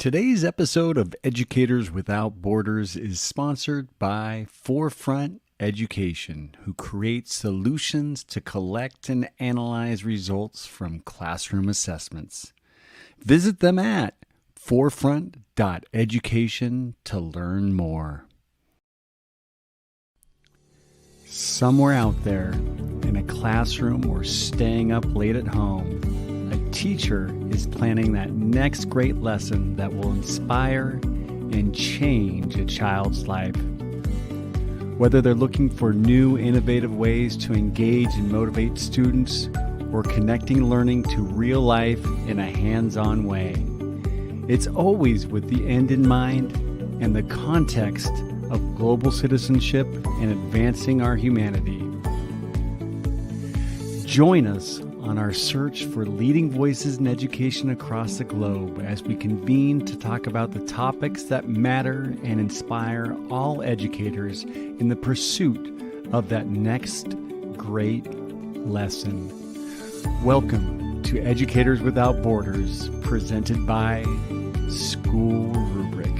Today's episode of Educators Without Borders is sponsored by Forefront Education, who creates solutions to collect and analyze results from classroom assessments. Visit them at forefront.education to learn more. Somewhere out there, in a classroom or staying up late at home, a teacher is planning that next great lesson that will inspire and change a child's life. Whether they're looking for new, innovative ways to engage and motivate students or connecting learning to real life in a hands-on way, it's always with the end in mind and the context of global citizenship and advancing our humanity. Join us on our search for leading voices in education across the globe as we convene to talk about the topics that matter and inspire all educators in the pursuit of that next great lesson. Welcome to Educators Without Borders, presented by School Rubric.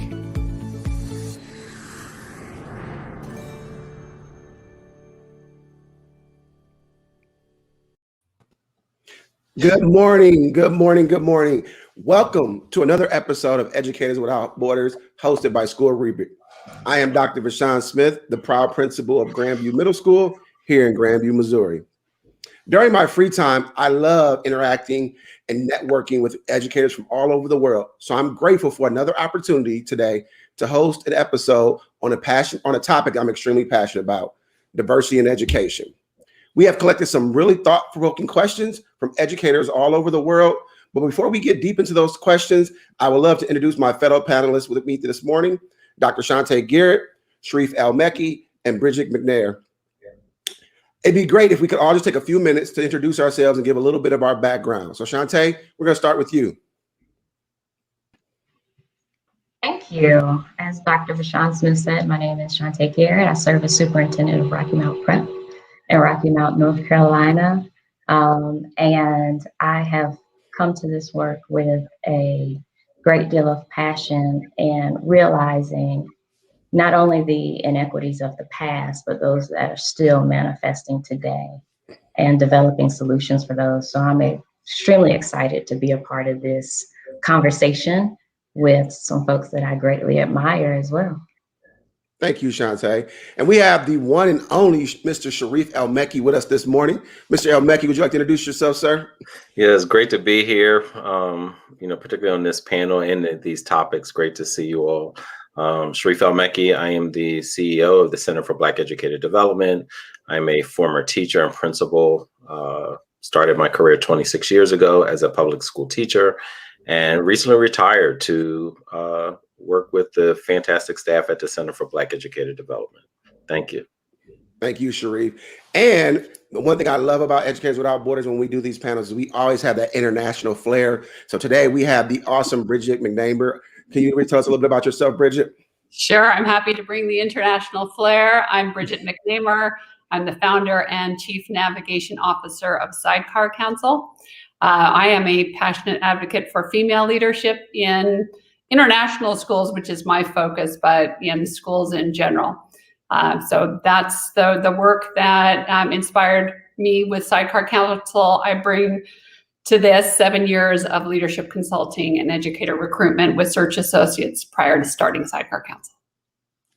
Good morning, good morning, good morning. Welcome to another episode of Educators Without Borders, hosted by School Rubric. I am Dr. VaShawn Smith, the proud principal of Grandview Middle School here in Grandview, Missouri. During my free time, I love interacting and networking with educators from all over the world. So I'm grateful for another opportunity today to host an episode on a topic I'm extremely passionate about: diversity in education. We have collected some really thought-provoking questions from educators all over the world. But before we get deep into those questions, I would love to introduce my fellow panelists with me this morning: Dr. Chaunté Garrett, Sharif El-Mekki, and Bridget McNamer. It'd be great if we could all just take a few minutes to introduce ourselves and give a little bit of our background. So Chaunté, we're going to start with you. Thank you. As Dr. VaShawn Smith said, my name is Chaunté Garrett. I serve as Superintendent of Rocky Mount Prep in Rocky Mount, North Carolina. And I have come to this work with a great deal of passion and realizing not only the inequities of the past, but those that are still manifesting today and developing solutions for those. So I'm extremely excited to be a part of this conversation with some folks that I greatly admire as well. Thank you, Chaunté. And we have the one and only Mr. Sharif El-Mekki with us this morning. Mr. El-Mekki, would you like to introduce yourself, sir? Yeah, it's great to be here, particularly on this panel and these topics. Great to see you all. Sharif El-Mekki, I am the CEO of the Center for Black Educator Development. I'm a former teacher and principal. Started my career 26 years ago as a public school teacher and recently retired to work with the fantastic staff at the Center for Black Educator Development. Thank you. Thank you, Sharif. And the one thing I love about Educators Without Borders when we do these panels is we always have that international flair. So today we have the awesome Bridget McNamer. Can you tell us a little bit about yourself, Bridget? Sure, I'm happy to bring the international flair. I'm Bridget McNamer. I'm the founder and chief navigation officer of Sidecar, Counsel. I am a passionate advocate for female leadership in international schools, which is my focus, but in schools in general. So that's the work that inspired me with Sidecar Counsel. I bring to this 7 years of leadership consulting and educator recruitment with search associates prior to starting Sidecar Counsel.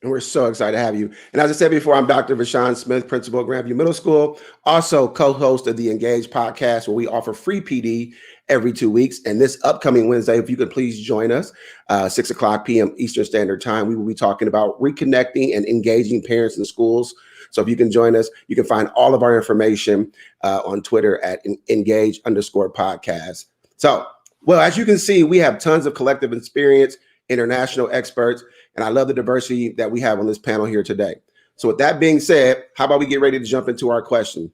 And we're so excited to have you. And as I said before, I'm Dr. VaShawn Smith, principal at Grandview Middle School, also co-host of the Engage podcast, where we offer free PD every 2 weeks. And this upcoming Wednesday, if you could please join us, 6 o'clock p.m. Eastern Standard Time, we will be talking about reconnecting and engaging parents in schools. So if you can join us, you can find all of our information on Twitter at engage_podcast. So, well, as you can see, we have tons of collective experience, international experts, and I love the diversity that we have on this panel here today. So with that being said, how about we get ready to jump into our question?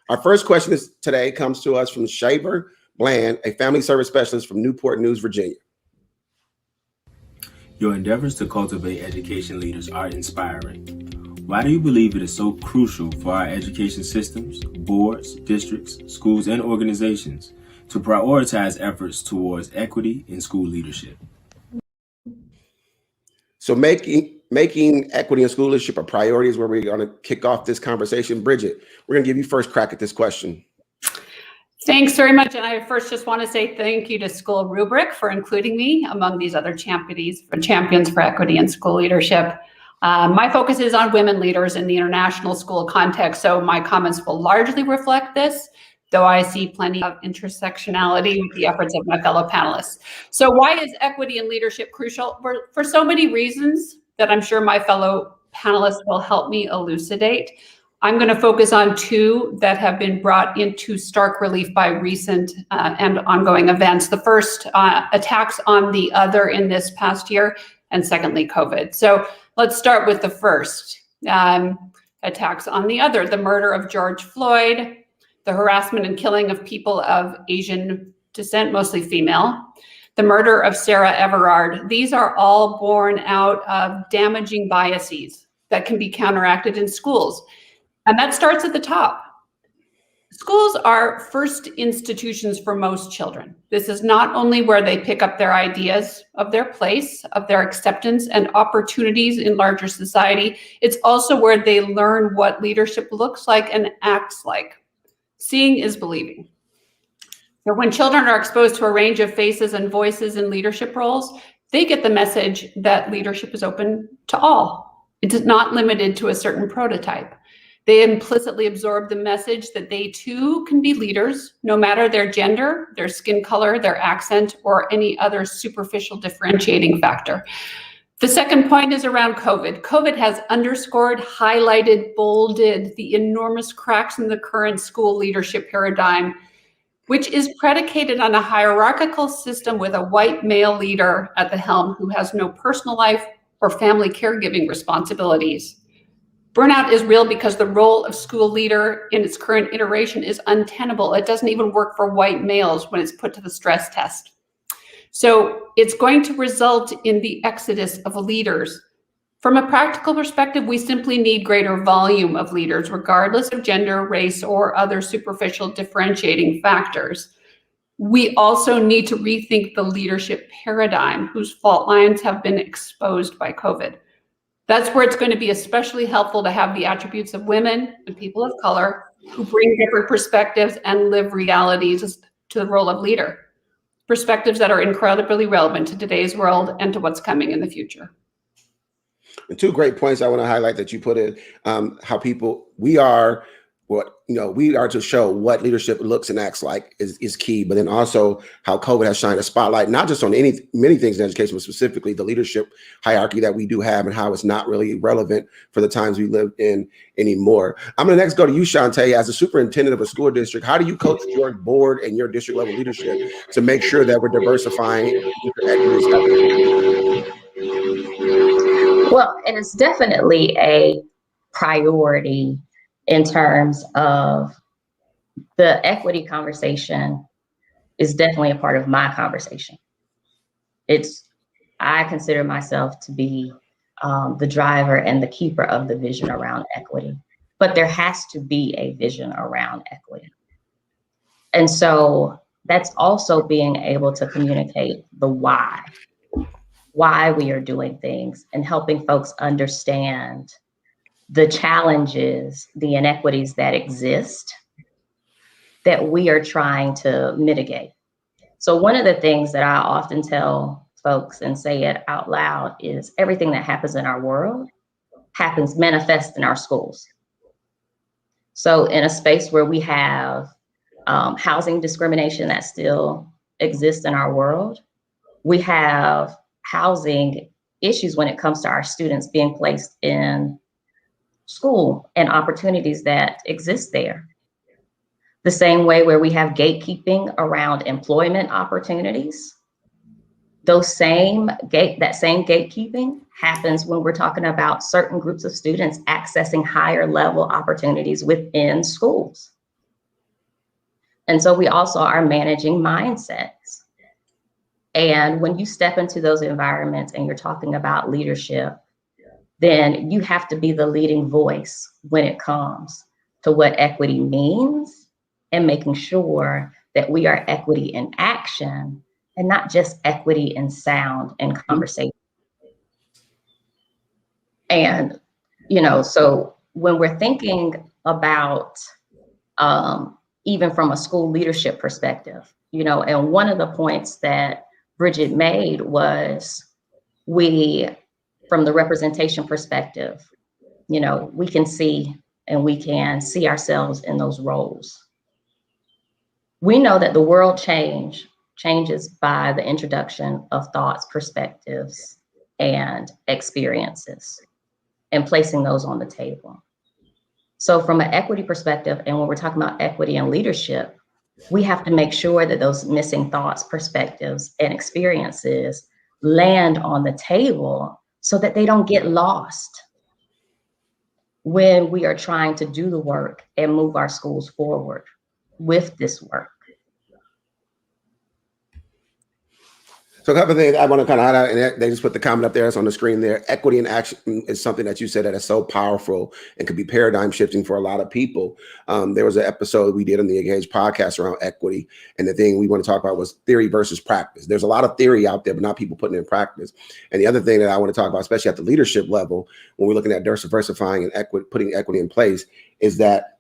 Our first question today comes to us from Shaver Bland, a family service specialist from Newport News, Virginia. Your endeavors to cultivate education leaders are inspiring. Why do you believe it is so crucial for our education systems, boards, districts, schools, and organizations to prioritize efforts towards equity in school leadership? So making equity in school leadership a priority is where we're going to kick off this conversation. Bridget, we're going to give you first crack at this question. Thanks very much. And I first just want to say thank you to School Rubric for including me among these other champions for equity in school leadership. My focus is on women leaders in the international school context, so my comments will largely reflect this, though I see plenty of intersectionality with the efforts of my fellow panelists. So why is equity in leadership crucial? For so many reasons that I'm sure my fellow panelists will help me elucidate. I'm going to focus on two that have been brought into stark relief by recent and ongoing events. The first, attacks on the other in this past year, and secondly, COVID. So let's start with the first, attacks on the other, the murder of George Floyd, the harassment and killing of people of Asian descent, mostly female, the murder of Sarah Everard. These are all born out of damaging biases that can be counteracted in schools. And that starts at the top. Schools are first institutions for most children. This is not only where they pick up their ideas of their place, of their acceptance and opportunities in larger society. It's also where they learn what leadership looks like and acts like. Seeing is believing. So when children are exposed to a range of faces and voices in leadership roles, they get the message that leadership is open to all. It is not limited to a certain prototype. They implicitly absorb the message that they too can be leaders, no matter their gender, their skin color, their accent, or any other superficial differentiating factor. The second point is around COVID. COVID has underscored, highlighted, bolded the enormous cracks in the current school leadership paradigm, which is predicated on a hierarchical system with a white male leader at the helm who has no personal life or family caregiving responsibilities. Burnout is real because the role of school leader in its current iteration is untenable. It doesn't even work for white males when it's put to the stress test. So it's going to result in the exodus of leaders. From a practical perspective, we simply need greater volume of leaders, regardless of gender, race, or other superficial differentiating factors. We also need to rethink the leadership paradigm, whose fault lines have been exposed by COVID. That's where it's going to be especially helpful to have the attributes of women and people of color who bring different perspectives and live realities to the role of leader. Perspectives that are incredibly relevant to today's world and to what's coming in the future. And two great points I want to highlight that you put in, how we are to show what leadership looks and acts like is key, but then also how COVID has shined a spotlight, not just on many things in education, but specifically the leadership hierarchy that we do have and how it's not really relevant for the times we live in anymore. I'm going to next go to you, Chaunté, as a superintendent of a school district. How do you coach your board and your district level leadership to make sure that we're diversifying? Well, and it's definitely a priority in terms of the equity conversation is definitely a part of my conversation. I consider myself to be the driver and the keeper of the vision around equity, but there has to be a vision around equity. And so that's also being able to communicate the why we are doing things and helping folks understand the challenges, the inequities that exist that we are trying to mitigate. So one of the things that I often tell folks and say it out loud is everything that happens in our world manifests in our schools. So in a space where we have housing discrimination that still exists in our world, we have housing issues when it comes to our students being placed in school and opportunities that exist there. The same way where we have gatekeeping around employment opportunities, that same gatekeeping happens when we're talking about certain groups of students accessing higher level opportunities within schools. And so we also are managing mindsets. And when you step into those environments and you're talking about leadership, then you have to be the leading voice when it comes to what equity means and making sure that we are equity in action and not just equity in sound and conversation. And, so when we're thinking about even from a school leadership perspective, and one of the points that Bridget made was from the representation perspective, we can see ourselves in those roles. We know that the world changes by the introduction of thoughts, perspectives, and experiences, and placing those on the table. So from an equity perspective, and when we're talking about equity and leadership, we have to make sure that those missing thoughts, perspectives, and experiences land on the table so that they don't get lost when we are trying to do the work and move our schools forward with this work. So a couple of things I want to kind of highlight, and they just put the comment up there. It's on the screen there. Equity in action is something that you said that is so powerful and could be paradigm shifting for a lot of people. There was an episode we did on the Engage podcast around equity, and the thing we want to talk about was theory versus practice. There's a lot of theory out there, but not people putting it in practice. And the other thing that I want to talk about, especially at the leadership level, when we're looking at diversifying and putting equity in place, is that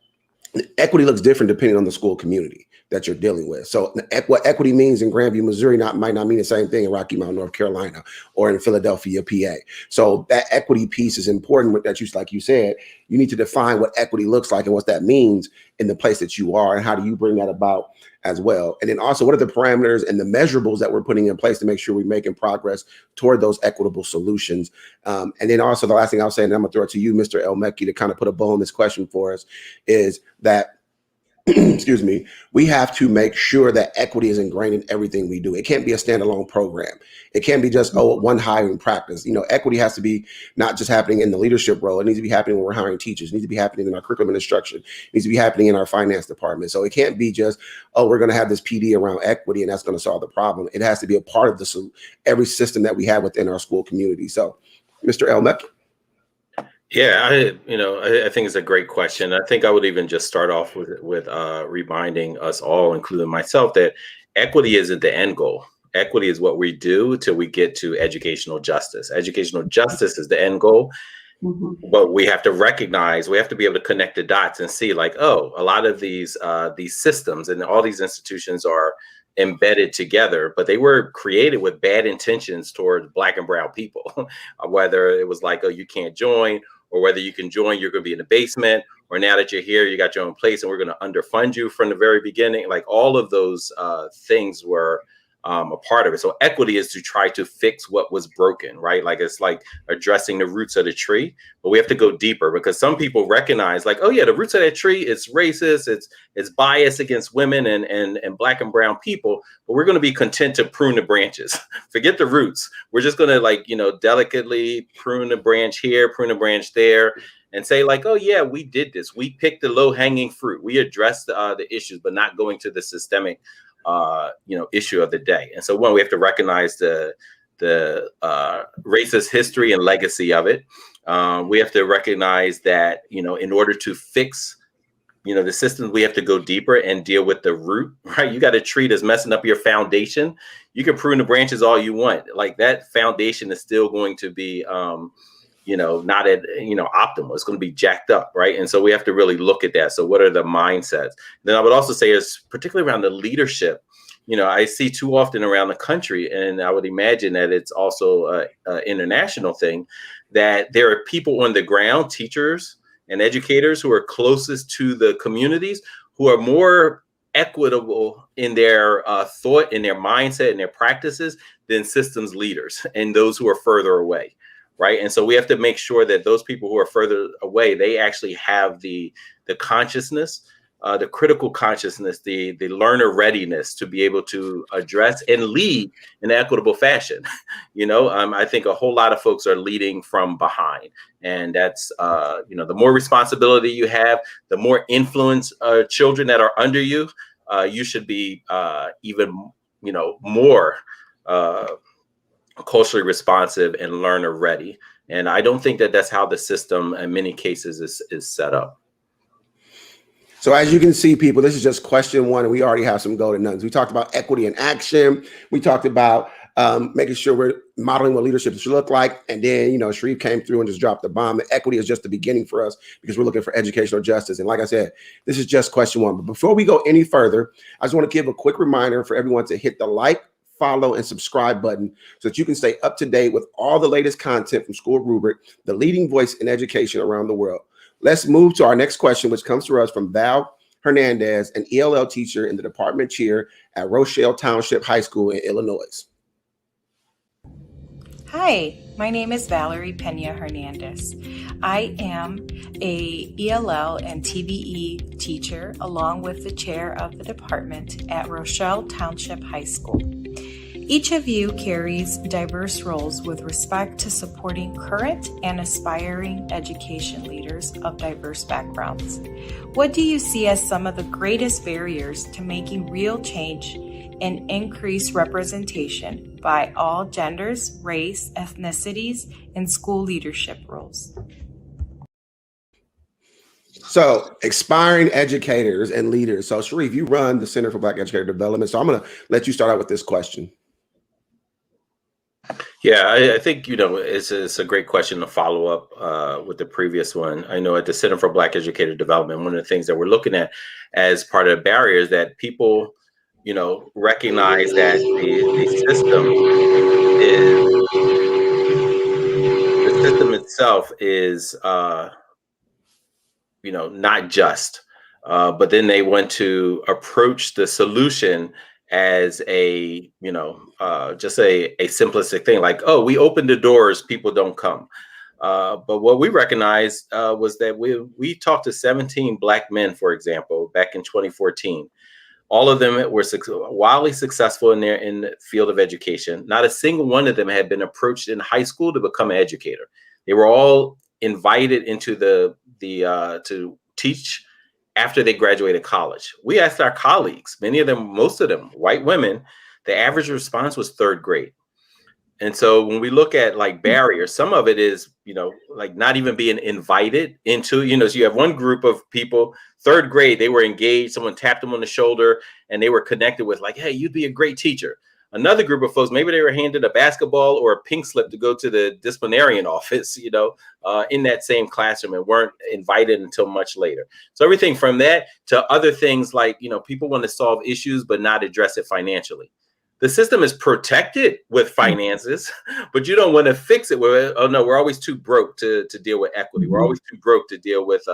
equity looks different depending on the school community that you're dealing with. So what equity means in Grandview, Missouri might not mean the same thing in Rocky Mount, North Carolina, or in Philadelphia, PA. So that equity piece is important. That like you said, you need to define what equity looks like and what that means in the place that you are, and how do you bring that about as well. And then also, what are the parameters and the measurables that we're putting in place to make sure we're making progress toward those equitable solutions. And then also the last thing I'll say, and I'm gonna throw it to you, Mr. El-Mekki, to kind of put a bow on this question for us, is that excuse me, we have to make sure that equity is ingrained in everything we do. It can't be a standalone program. It can't be just, one hiring practice. Equity has to be not just happening in the leadership role. It needs to be happening when we're hiring teachers. It needs to be happening in our curriculum and instruction. It needs to be happening in our finance department. So it can't be just, we're going to have this PD around equity and that's going to solve the problem. It has to be a part of every system that we have within our school community. So, Mr. El-Mekki. Yeah, I think it's a great question. I think I would even just start off with reminding us all, including myself, that equity isn't the end goal. Equity is what we do till we get to educational justice. Educational justice is the end goal. Mm-hmm. But we have to recognize, we have to be able to connect the dots and see, like, a lot of these systems and all these institutions are embedded together, but they were created with bad intentions towards Black and brown people. Whether it was like, you can't join, or whether you can join, you're going to be in the basement, or now that you're here, you got your own place and we're going to underfund you from the very beginning. Like, all of those things were a part of it. So equity is to try to fix what was broken, right? Like, it's like addressing the roots of the tree, but we have to go deeper, because some people recognize, like, the roots of that tree, it's racist, it's biased against women and Black and brown people, but we're going to be content to prune the branches. Forget the roots. We're just going to delicately prune the branch here, prune the branch there, and say, like, we did this. We picked the low hanging fruit. We addressed the issues, but not going to the systemic issue of the day. And so, we have to recognize the racist history and legacy of it. We have to recognize that, in order to fix, the systems, we have to go deeper and deal with the root, right? You got a tree that's messing up your foundation. You can prune the branches all you want. Like, that foundation is still going to be, not at, optimal. It's going to be jacked up, right? And so we have to really look at that. So what are the mindsets? Then I would also say, is particularly around the leadership, I see too often around the country, and I would imagine that it's also an international thing, that there are people on the ground, teachers and educators, who are closest to the communities, who are more equitable in their thought, in their mindset, and their practices than systems leaders and those who are further away. Right. And so we have to make sure that those people who are further away, they actually have the consciousness, the critical consciousness, the learner readiness to be able to address and lead in an equitable fashion. I think a whole lot of folks are leading from behind. And that's, the more responsibility you have, the more influence children that are under you, you should be even, more culturally responsive and learner ready. And I don't think that that's how the system in many cases is set up. So as you can see, people, this is just question one, and we already have some golden nuggets. We talked about equity in action. We talked about making sure we're modeling what leadership should look like. And then, you know, Sharif came through and just dropped the bomb. The equity is just the beginning for us because we're looking for educational justice. And like I said, this is just question one. But before we go any further, I just want to give a quick reminder for everyone to hit the like, follow, and subscribe button so that you can stay up to date with all the latest content from School Rubric, the leading voice in education around the world. Let's move to our next question, which comes to us from Val Hernandez, an ELL teacher in the department chair at Rochelle Township High School in Illinois. Hi, my name is Valerie Pena Hernandez. I am a ELL and TVE teacher along with the chair of the department at Rochelle Township High School. Each of you carries diverse roles with respect to supporting current and aspiring education leaders of diverse backgrounds. What do you see as some of the greatest barriers to making real change and increased representation by all genders, race, ethnicities, and school leadership roles? So, aspiring educators and leaders. So, Sharif, you run the Center for Black Educator Development. So, I'm going to let you start out with this question. Yeah, I think, you know, it's a great question to follow up with the previous one. I know at the Center for Black Educator Development, one of the things that we're looking at as part of the barriers that people, you know, recognize that the system itself is, you know, not just, but then they want to approach the solution as a, you know, just a simplistic thing like, oh, we open the doors, people don't come. But what we recognized was that we talked to 17 Black men, for example, back in 2014. All of them were wildly successful in the field of education. Not a single one of them had been approached in high school to become an educator. They were all invited into to teach after they graduated college. We asked our colleagues, many of them, most of them, white women, the average response was third grade. And so when we look at like barriers, some of it is, you know, like not even being invited into, you know, so you have one group of people, third grade, they were engaged, someone tapped them on the shoulder and they were connected with like, hey, you'd be a great teacher. Another group of folks, maybe they were handed a basketball or a pink slip to go to the disciplinarian office, you know, in that same classroom and weren't invited until much later. So everything from that to other things like, you know, people want to solve issues, but not address it financially. The system is protected with finances, but you don't want to fix it with, oh no, we're always too broke to deal with equity. We're always too broke to deal with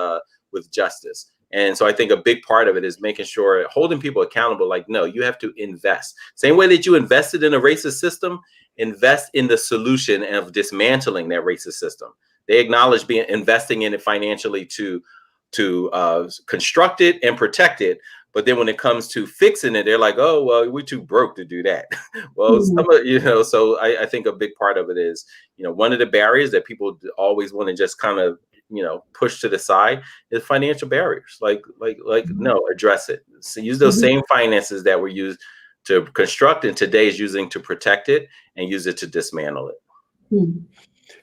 justice. And so I think a big part of it is making sure, holding people accountable, like, no, you have to invest. Same way that you invested in a racist system, invest in the solution of dismantling that racist system. They acknowledge investing in it financially to construct it and protect it. But then when it comes to fixing it, they're like, oh, well, we're too broke to do that. Well, some of, you know, so I think a big part of it is, you know, one of the barriers that people always want to just kind of, you know, push to the side is financial barriers. Like, no, address it. So use those same finances that were used to construct and today is using to protect it and use it to dismantle it.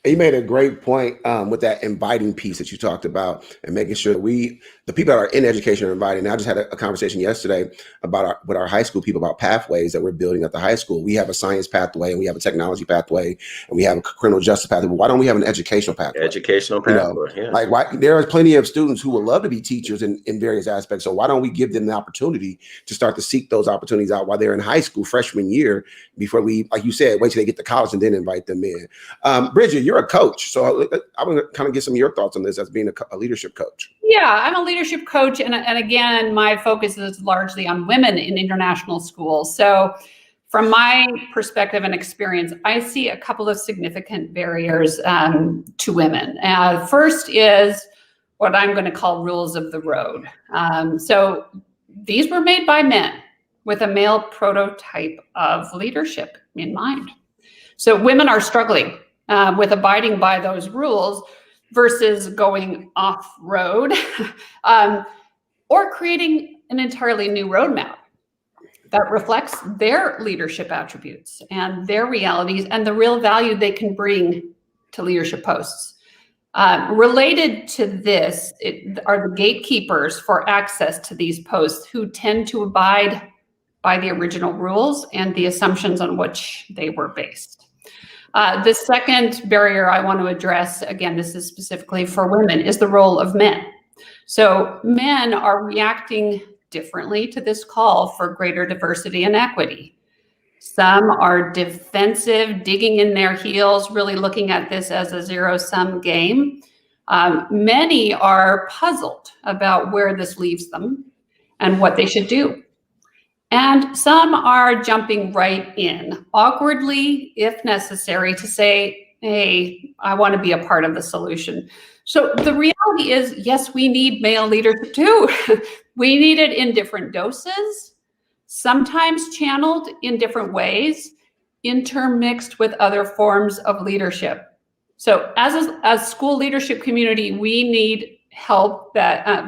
And you made a great point with that inviting piece that you talked about and making sure that the people that are in education are invited. And I just had a conversation yesterday with our high school people about pathways that we're building at the high school. We have a science pathway and we have a technology pathway and we have a criminal justice pathway. But why don't we have an educational pathway? Educational pathway, you know, like there are plenty of students who would love to be teachers in various aspects. So why don't we give them the opportunity to start to seek those opportunities out while they're in high school, freshman year, before we, like you said, wait till they get to college and then invite them in. Bridget, you're a coach. So I'm going to kind of get some of your thoughts on this as being a leadership coach. Yeah, I'm a leadership coach. And again, my focus is largely on women in international schools. So from my perspective and experience, I see a couple of significant barriers to women. First is what I'm going to call rules of the road. So these were made by men with a male prototype of leadership in mind. So women are struggling with abiding by those rules versus going off road or creating an entirely new roadmap that reflects their leadership attributes and their realities and the real value they can bring to leadership posts. Related to this are the gatekeepers for access to these posts who tend to abide by the original rules and the assumptions on which they were based. The second barrier I want to address, again, this is specifically for women, is the role of men. So men are reacting differently to this call for greater diversity and equity. Some are defensive, digging in their heels, really looking at this as a zero-sum game. Many are puzzled about where this leaves them and what they should do. And some are jumping right in, awkwardly, if necessary, to say, hey, I want to be a part of the solution. So the reality is, yes, we need male leadership too. We need it in different doses, sometimes channeled in different ways, intermixed with other forms of leadership. So as a school leadership community, we need help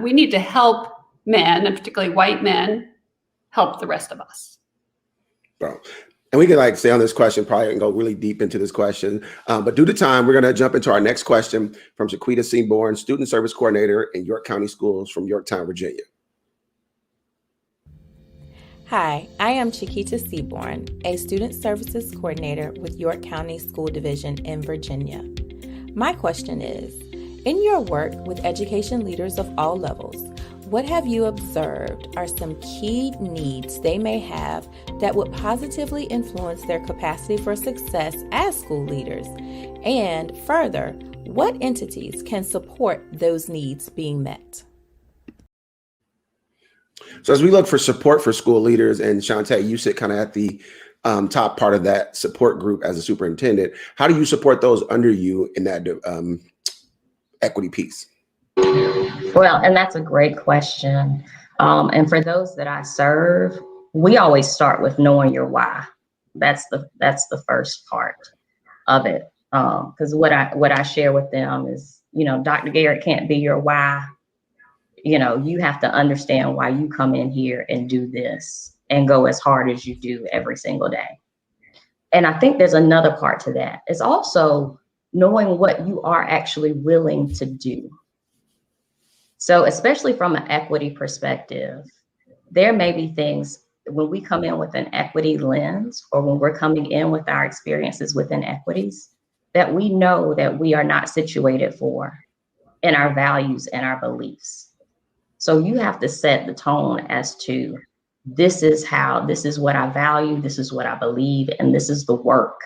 we need to help men, and particularly white men, help the rest of us. Bro. And we can stay on this question, probably and go really deep into this question. But due to time, we're going to jump into our next question from Shaquita Seaborn, Student Service Coordinator in York County Schools from Yorktown, Virginia. Hi, I am Chiquita Seaborn, a Student Services Coordinator with York County School Division in Virginia. My question is, in your work with education leaders of all levels, what have you observed are some key needs they may have that would positively influence their capacity for success as school leaders? And further, what entities can support those needs being met? So as we look for support for school leaders, and Chaunté, you sit kind of at the top part of that support group as a superintendent, how do you support those under you in that equity piece? Well, and that's a great question. And for those that I serve, we always start with knowing your why. That's the first part of it. Because what I share with them is, Dr. Garrett can't be your why. You have to understand why you come in here and do this and go as hard as you do every single day. And I think there's another part to that. It's also knowing what you are actually willing to do. So especially from an equity perspective, there may be things when we come in with an equity lens, or when we're coming in with our experiences within equities, that we know that we are not situated for in our values and our beliefs. So you have to set the tone as to, this is what I value, this is what I believe, and this is the work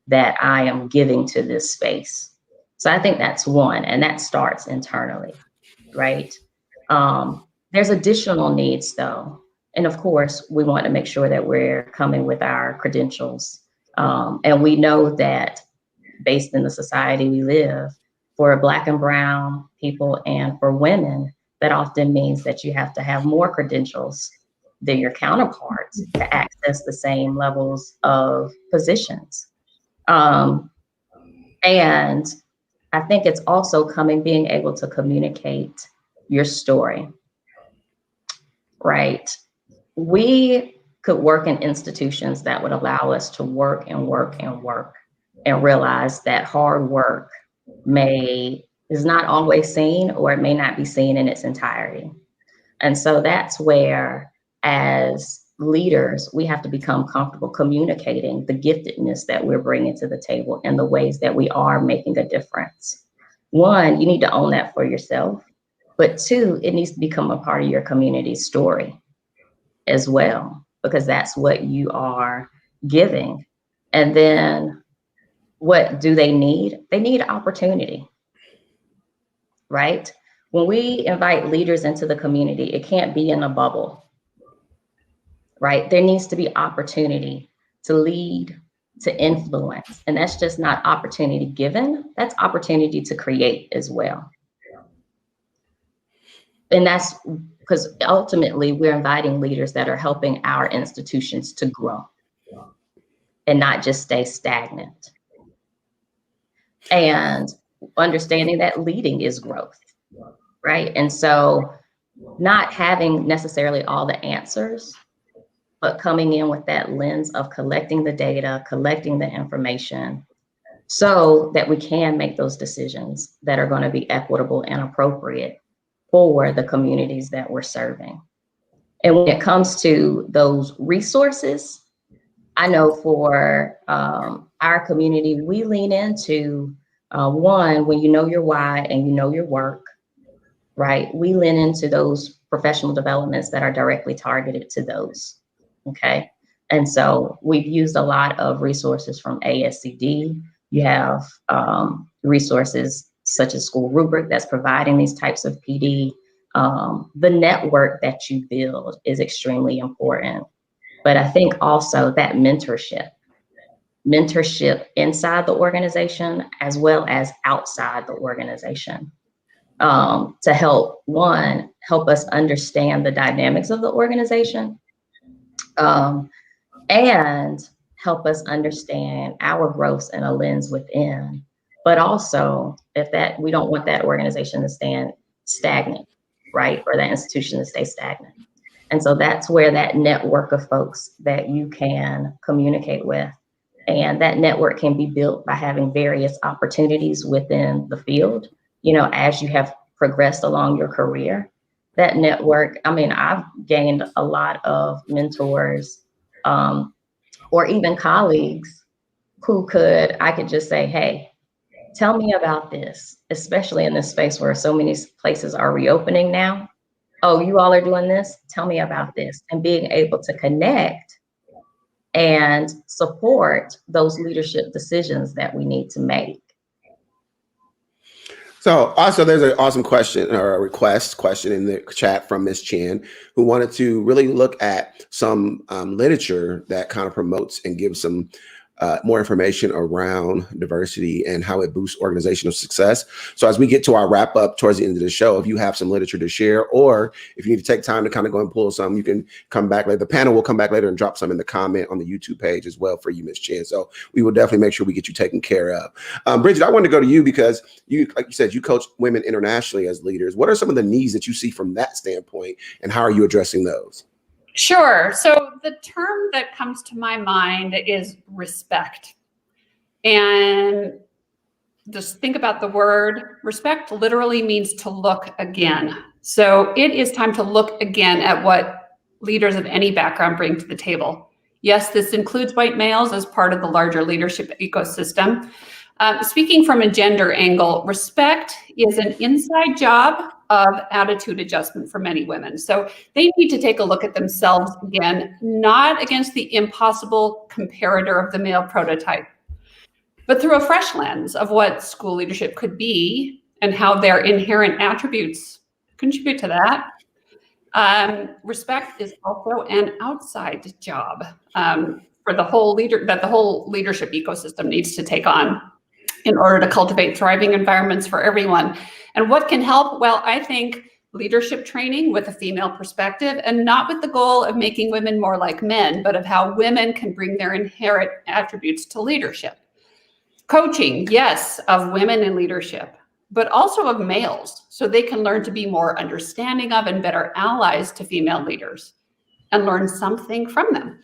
that I am giving to this space. So I think that's one, and that starts internally. Right? There's additional needs though. And of course, we want to make sure that we're coming with our credentials. And we know that based in the society we live, for Black and Brown people and for women, that often means that you have to have more credentials than your counterparts to access the same levels of positions. And I think it's also being able to communicate your story, right? We could work in institutions that would allow us to work and work and work and realize that hard work is not always seen, or it may not be seen in its entirety. And so that's where, as leaders, we have to become comfortable communicating the giftedness that we're bringing to the table and the ways that we are making a difference. One, you need to own that for yourself, but two, it needs to become a part of your community's story as well, because that's what you are giving. And then what do they need? They need opportunity, right? When we invite leaders into the community, it can't be in a bubble. Right? There needs to be opportunity to lead, to influence. And that's just not opportunity given, that's opportunity to create as well. And that's because ultimately we're inviting leaders that are helping our institutions to grow and not just stay stagnant. And understanding that leading is growth, right? And so not having necessarily all the answers, but coming in with that lens of collecting the data, collecting the information, so that we can make those decisions that are going to be equitable and appropriate for the communities that we're serving. And when it comes to those resources, I know for our community, we lean into one, when you know your why and you know your work, right? We lean into those professional developments that are directly targeted to those, okay? And so we've used a lot of resources from ASCD. You have resources such as School Rubric that's providing these types of PD. The network that you build is extremely important. But I think also that mentorship inside the organization as well as outside the organization, to help us understand the dynamics of the organization, and help us understand our growth and a lens within. But also, we don't want that organization to stand stagnant, right? Or that institution to stay stagnant. And so that's where that network of folks that you can communicate with, and that network can be built by having various opportunities within the field. You know, as you have progressed along your career, that network, I mean, I've gained a lot of mentors, or even colleagues who I could just say, hey, tell me about this, especially in this space where so many places are reopening now. Oh, you all are doing this? Tell me about this. And being able to connect and support those leadership decisions that we need to make. So also there's an awesome question or a question in the chat from Ms. Chan, who wanted to really look at some literature that kind of promotes and gives some more information around diversity and how it boosts organizational success. So as we get to our wrap up towards the end of the show, if you have some literature to share, or if you need to take time to kind of go and pull some, you can come back later. The panel will come back later and drop some in the comment on the YouTube page as well for you, Ms. Chan. So we will definitely make sure we get you taken care of. Bridget, I wanted to go to you because you, like you said, you coach women internationally as leaders. What are some of the needs that you see from that standpoint, and how are you addressing those? Sure. So the term that comes to my mind is respect. And just think about the word respect literally means to look again. So it is time to look again at what leaders of any background bring to the table. Yes, this includes white males as part of the larger leadership ecosystem. Speaking from a gender angle, respect is an inside job of attitude adjustment for many women. So they need to take a look at themselves again, not against the impossible comparator of the male prototype, but through a fresh lens of what school leadership could be and how their inherent attributes contribute to that. Respect is also an outside job for the whole leadership ecosystem needs to take on in order to cultivate thriving environments for everyone. And what can help? Well, I think leadership training with a female perspective, and not with the goal of making women more like men, but of how women can bring their inherent attributes to leadership. Coaching, yes, of women in leadership, but also of males, so they can learn to be more understanding of and better allies to female leaders and learn something from them.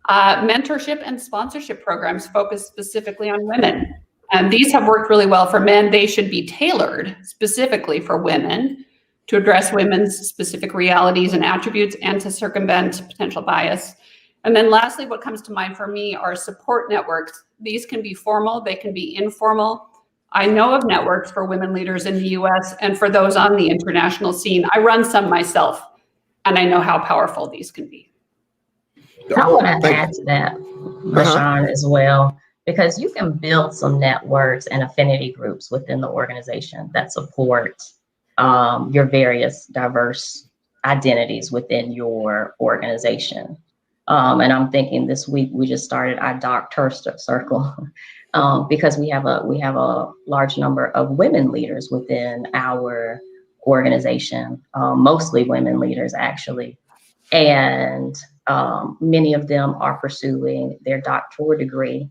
Mentorship and sponsorship programs focus specifically on women. And these have worked really well for men. They should be tailored specifically for women to address women's specific realities and attributes and to circumvent potential bias. And then lastly, what comes to mind for me are support networks. These can be formal, they can be informal. I know of networks for women leaders in the US and for those on the international scene. I run some myself, and I know how powerful these can be. I want to add to that, VaShawn, as well, because you can build some networks and affinity groups within the organization that support your various diverse identities within your organization. And I'm thinking this week we just started our Doctor Circle because we have a large number of women leaders within our organization, mostly women leaders actually, and many of them are pursuing their doctoral degree,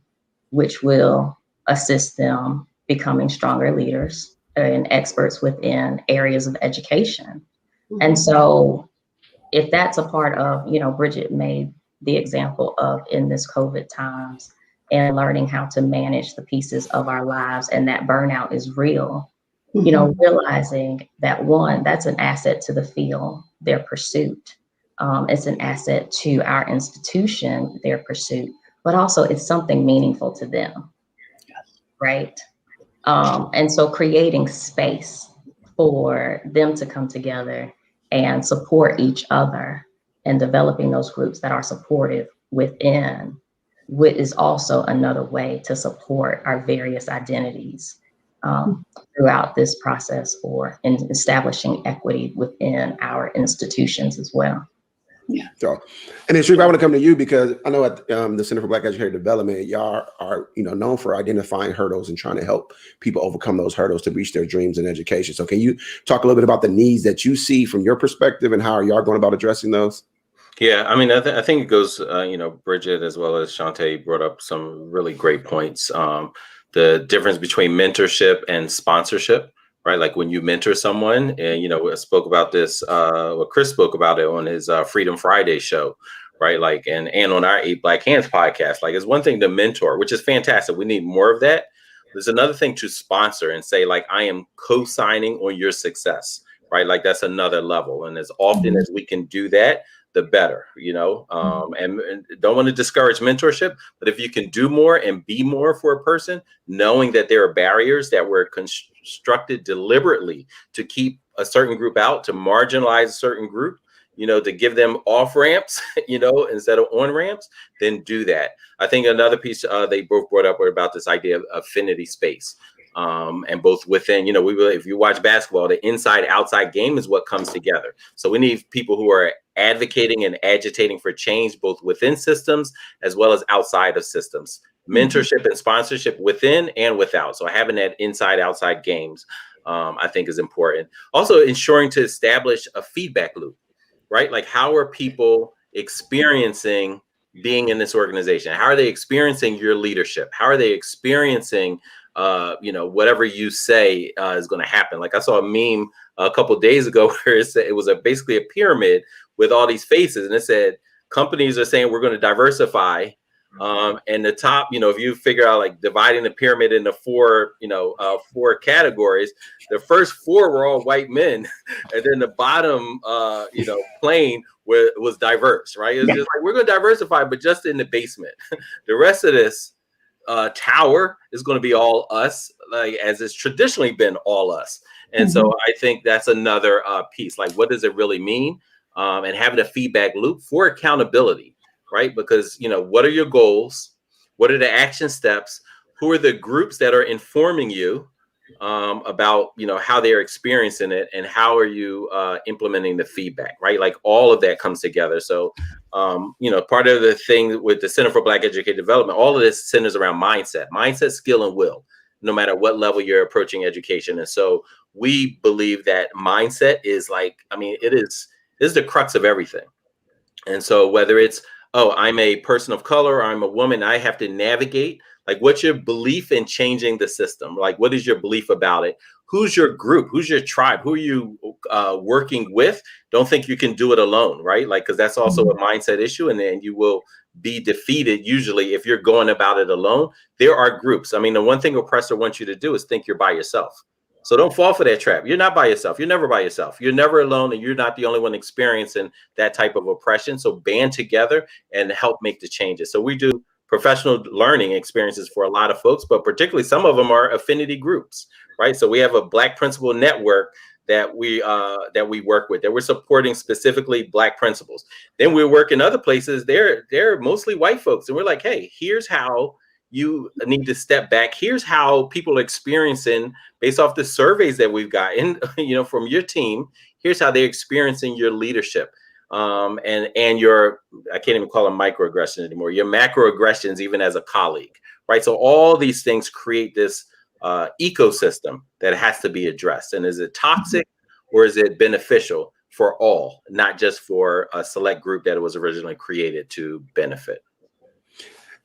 which will assist them becoming stronger leaders and experts within areas of education. Mm-hmm. And so if that's a part of, Bridget made the example of in this COVID times and learning how to manage the pieces of our lives, and that burnout is real, realizing that one, that's an asset to the field, their pursuit, It's an asset to our institution, their pursuit, but also it's something meaningful to them, right? And so creating space for them to come together and support each other and developing those groups that are supportive within is also another way to support our various identities throughout this process or in establishing equity within our institutions as well. Yeah. So, and then Sharif, I want to come to you because I know at the Center for Black Educator Development, y'all are known for identifying hurdles and trying to help people overcome those hurdles to reach their dreams in education. So, can you talk a little bit about the needs that you see from your perspective and how are y'all going about addressing those? Yeah, I mean, I think it goes. Bridget as well as Chaunté brought up some really great points. The difference between mentorship and sponsorship. Right, like when you mentor someone, and we spoke about this. Chris spoke about it on his Freedom Friday show, right? Like, and on our 8 Black Hands podcast. Like, it's one thing to mentor, which is fantastic. We need more of that. There's another thing to sponsor and say, like, I am co-signing on your success, right? Like, that's another level. And as often as we can do that, the better, and don't want to discourage mentorship, but if you can do more and be more for a person, knowing that there are barriers that were constructed deliberately to keep a certain group out, to marginalize a certain group, to give them off ramps, instead of on ramps, then do that. I think another piece they both brought up were about this idea of affinity space. And both within, if you watch basketball, the inside outside game is what comes together. So we need people who are advocating and agitating for change, both within systems as well as outside of systems. Mentorship and sponsorship within and without. So having that inside outside games, I think is important. Also ensuring to establish a feedback loop, right? Like, how are people experiencing being in this organization? How are they experiencing your leadership? How are they experiencing whatever you say is going to happen? Like, I saw a meme a couple of days ago where it was basically a pyramid with all these faces, and it said companies are saying we're going to diversify, and the top, if you figure out like dividing the pyramid into four categories, the first 4 were all white men, and then the bottom plane was diverse, right? It's just like, we're going to diversify, but just in the basement. The rest of this tower is going to be all us, like as it's traditionally been all us. And so I think that's another piece. Like, what does it really mean? And having a feedback loop for accountability, right? Because, what are your goals? What are the action steps? Who are the groups that are informing you about, how they're experiencing it, and how are you implementing the feedback, right? Like, all of that comes together. So, part of the thing with the Center for Black Educator Development, all of this centers around mindset, skill, and will, no matter what level you're approaching education. And so we believe that mindset is it is the crux of everything. And so whether it's, I'm a person of color, or I'm a woman, I have to navigate, like, what's your belief in changing the system? Like, what is your belief about it? Who's your group? Who's your tribe? Who are you working with? Don't think you can do it alone, right? Like, because that's also a mindset issue. And then you will be defeated usually if you're going about it alone. There are groups. I mean, the one thing oppressor wants you to do is think you're by yourself. So don't fall for that trap. You're not by yourself. You're never by yourself. You're never alone, and you're not the only one experiencing that type of oppression. So band together and help make the changes. So we do professional learning experiences for a lot of folks, but particularly some of them are affinity groups, right? So we have a Black Principal Network that we work with, that we're supporting specifically Black principals. Then we work in other places. They're mostly white folks, and we're like, hey, here's how you need to step back. Here's how people are experiencing, based off the surveys that we've gotten, from your team. Here's how they're experiencing your leadership, and your, I can't even call them microaggressions anymore, your macroaggressions, even as a colleague, right? So all these things create this ecosystem that has to be addressed. And is it toxic, or is it beneficial for all, not just for a select group that it was originally created to benefit?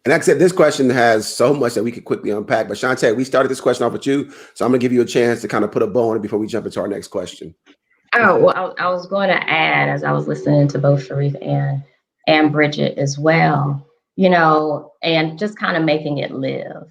And like I said, this question has so much that we could quickly unpack. But Chaunté, we started this question off with you, so I'm going to give you a chance to kind of put a bow on it before we jump into our next question. Oh, well, I was going to add, as I was listening to both Sharif and Bridget as well, and just kind of making it live,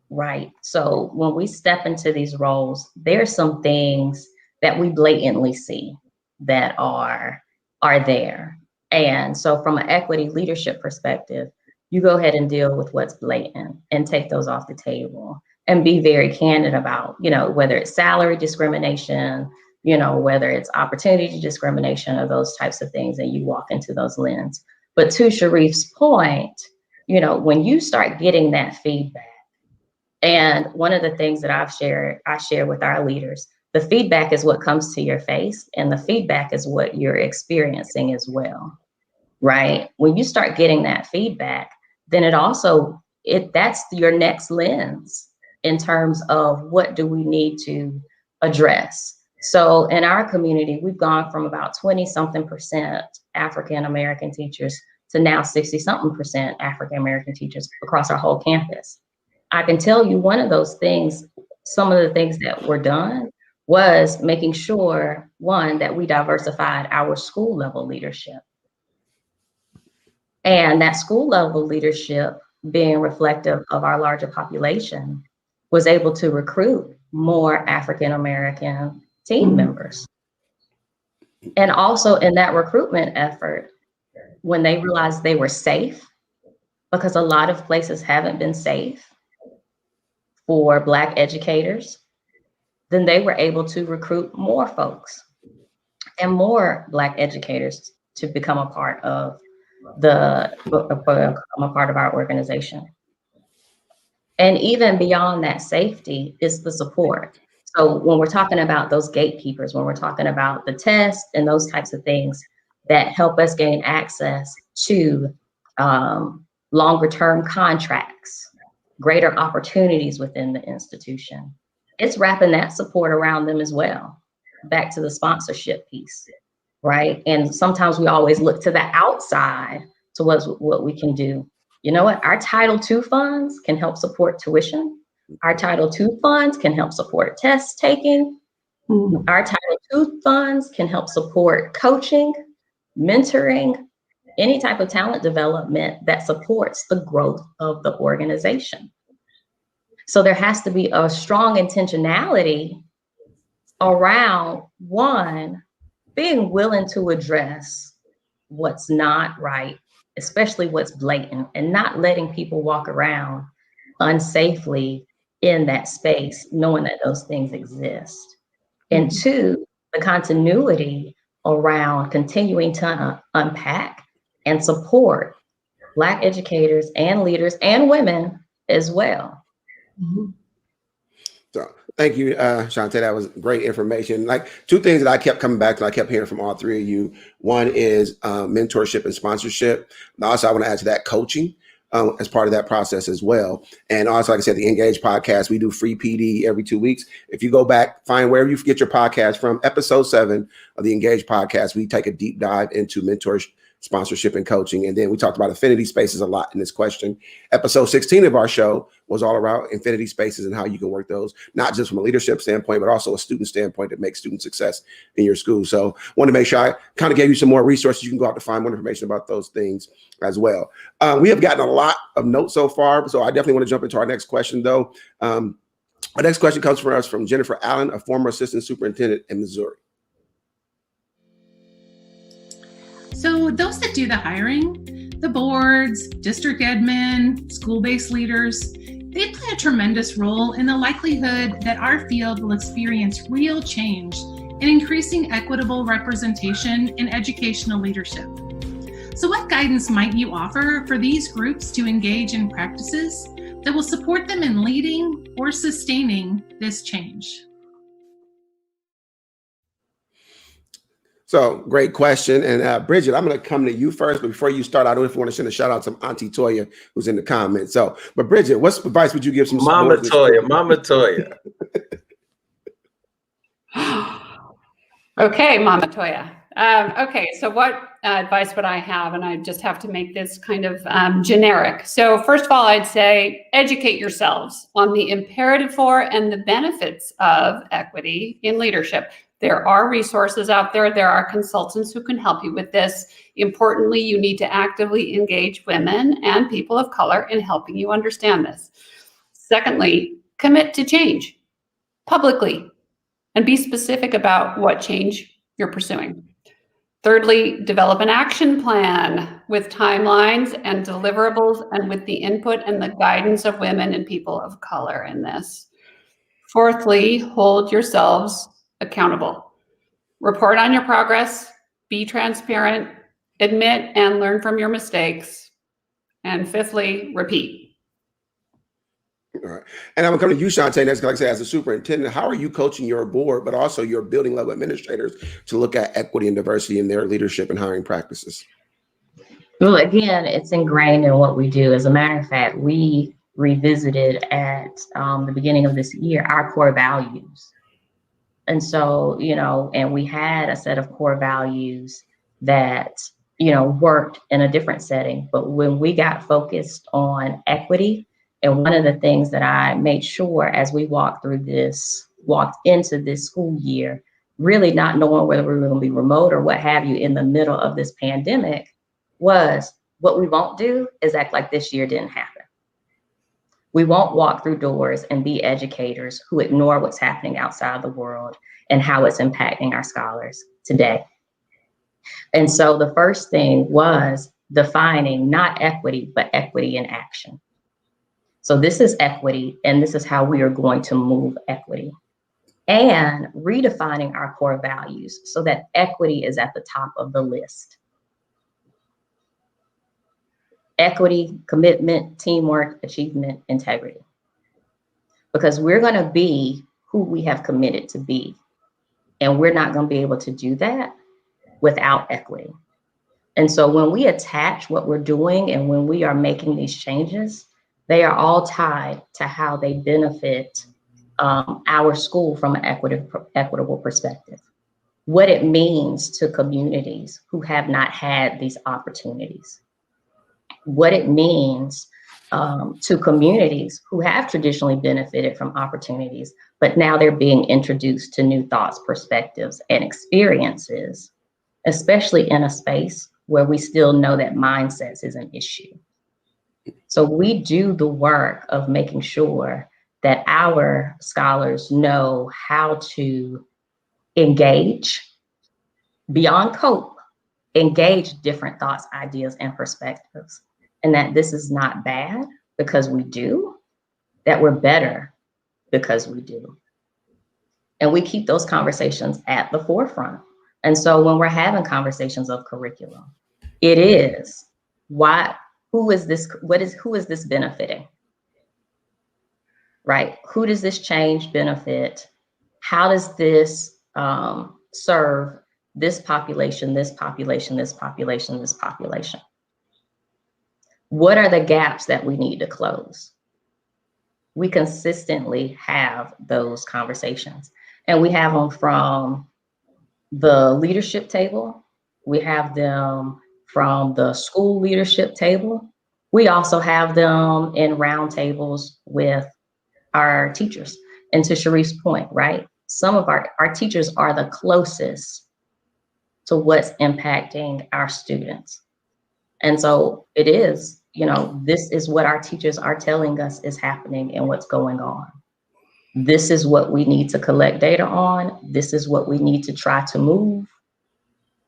right? So when we step into these roles, there's some things that we blatantly see that are there. And so from an equity leadership perspective, you go ahead and deal with what's blatant and take those off the table and be very candid about, whether it's salary discrimination, whether it's opportunity discrimination or those types of things, and you walk into those lenses. But to Sharif's point, when you start getting that feedback, and one of the things that I share with our leaders, the feedback is what comes to your face, and the feedback is what you're experiencing as well, right? When you start getting that feedback, then that's your next lens in terms of what do we need to address. So in our community, we've gone from about 20-something% African-American teachers to now 60-something% African-American teachers across our whole campus. I can tell you one of those things, some of the things that were done was making sure, one, that we diversified our school level leadership. And that school level leadership, being reflective of our larger population, was able to recruit more African-American team members. And also in that recruitment effort, when they realized they were safe, because a lot of places haven't been safe for Black educators, then they were able to recruit more folks and more Black educators to become a part of our organization. And even beyond that safety is the support. So when we're talking about those gatekeepers, when we're talking about the test and those types of things that help us gain access to longer term contracts, greater opportunities within the institution, it's wrapping that support around them as well. Back to the sponsorship piece, right? And sometimes we always look to the outside to what we can do. You know what? Our Title II funds can help support tuition. Our Title II funds can help support test taking. Our Title II funds can help support coaching, mentoring, any type of talent development that supports the growth of the organization. So there has to be a strong intentionality around, one, being willing to address what's not right, especially what's blatant, and not letting people walk around unsafely in that space, knowing that those things exist. And two, the continuity around continuing to unpack and support Black educators and leaders and women as well. So thank you, Chaunté. That was great information. Like two things that I kept coming back to, I kept hearing from all three of you. One is mentorship and sponsorship. And also, I want to add to that coaching as part of that process as well. And also, like I said, the Engage podcast, we do free PD every 2 weeks. If you go back, find wherever you get your podcast from, episode 7 of the Engage podcast, we take a deep dive into mentorship, sponsorship, and coaching. And then we talked about affinity spaces a lot in this question. Episode 16 of our show was all about infinity spaces and how you can work those, not just from a leadership standpoint, but also a student standpoint that makes student success in your school. So I want to make sure I kind of gave you some more resources. You can go out to find more information about those things as well. We have gotten a lot of notes so far, so I definitely want to jump into our next question though. Our next question comes from us from Jennifer Allen, a former assistant superintendent in Missouri. So those that do the hiring, the boards, district admin, school-based leaders, they play a tremendous role in the likelihood that our field will experience real change in increasing equitable representation in educational leadership. So what guidance might you offer for these groups to engage in practices that will support them in leading or sustaining this change? So great question. And Bridget, I'm going to come to you first. But before you start, I don't know if you want to send a shout out to Auntie Toya, who's in the comments. So, but Bridget, what advice would you give some Mama Toya. Okay, Mama Toya. Okay, so what advice would I have? And I just have to make this kind of generic. So first of all, I'd say educate yourselves on the imperative for and the benefits of equity in leadership. There are resources out there. There are consultants who can help you with this. Importantly, you need to actively engage women and people of color in helping you understand this. Secondly, commit to change publicly and be specific about what change you're pursuing. Thirdly, develop an action plan with timelines and deliverables and with the input and the guidance of women and people of color in this. Fourthly, hold yourselves accountable. Report on your progress, be transparent, admit and learn from your mistakes. And fifthly, repeat. All right. And I'm coming to you, Chaunté, next. Like I said, as a superintendent, how are you coaching your board, but also your building level administrators to look at equity and diversity in their leadership and hiring practices? Well, again, it's ingrained in what we do. As a matter of fact, we revisited at the beginning of this year our core values. And so, and we had a set of core values that, worked in a different setting. But when we got focused on equity, and one of the things that I made sure as we walked into this school year, really not knowing whether we were going to be remote or what have you in the middle of this pandemic, was what we won't do is act like this year didn't happen. We won't walk through doors and be educators who ignore what's happening outside the world and how it's impacting our scholars today. And so the first thing was defining not equity, but equity in action. So this is equity, and this is how we are going to move equity. And redefining our core values so that equity is at the top of the list. Equity, commitment, teamwork, achievement, integrity. Because we're going to be who we have committed to be. And we're not going to be able to do that without equity. And so when we attach what we're doing and when we are making these changes, they are all tied to how they benefit our school from an equitable perspective. What it means to communities who have not had these opportunities. What it means to communities who have traditionally benefited from opportunities, but now they're being introduced to new thoughts, perspectives, and experiences, especially in a space where we still know that mindsets is an issue. So we do the work of making sure that our scholars know how to engage beyond cope, engage different thoughts, ideas, and perspectives. And that this is not bad because we do, that we're better because we do. And we keep those conversations at the forefront. And so when we're having conversations of curriculum, it is who is this benefiting? Right? Who does this change benefit? How does this serve this population, this population, this population, this population? What are the gaps that we need to close? We consistently have those conversations, and we have them from the leadership table. We have them from the school leadership table. We also have them in roundtables with our teachers. And to Sharif's point, right? Some of our teachers are the closest to what's impacting our students. And so it is, this is what our teachers are telling us is happening and what's going on. This is what we need to collect data on. This is what we need to try to move.